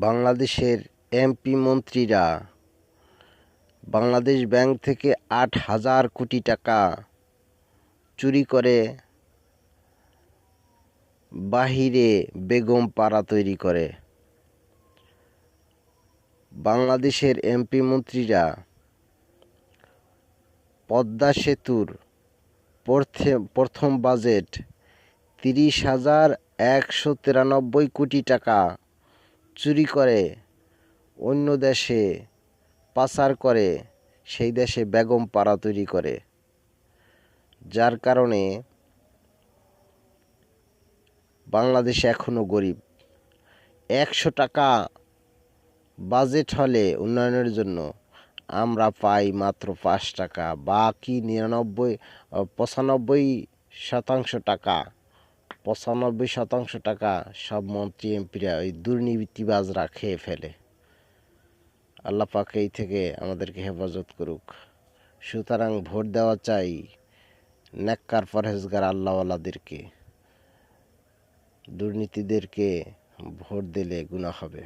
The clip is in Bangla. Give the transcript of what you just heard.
বাংলাদেশের এমপি মন্ত্রীরা বাংলাদেশ ব্যাংক থেকে ৮,০০০ কোটি টাকা চুরি করে বাহিরে বেগম পাড়া তৈরি করে। বাংলাদেশের এমপি মন্ত্রীরা পদ্মা সেতুর প্রথম বাজেট ৩০,১৯৩ কোটি টাকা চুরি করে অন্য দেশে পাচার করে, সেই দেশে বেগম পাড়া তৈরি করে, যার কারণে বাংলাদেশ এখনো গরিব। ১০০ টাকা বাজেট হলে উন্নয়নের জন্য আমরা পাই মাত্র ৫ টাকা, বাকি ৯৫% টাকা সব মন্ত্রী এমপিরা ওই দুর্নীতিবাজরা খেয়ে ফেলে। আল্লাহ পাক এই থেকে আমাদেরকে হেফাজত করুক। সুতরাং ভোট দেওয়া চাই নেককার পরহেজগার আল্লাহওয়ালাদেরকে। দুর্নীতিদেরকে ভোট দিলে গুনাহ হবে।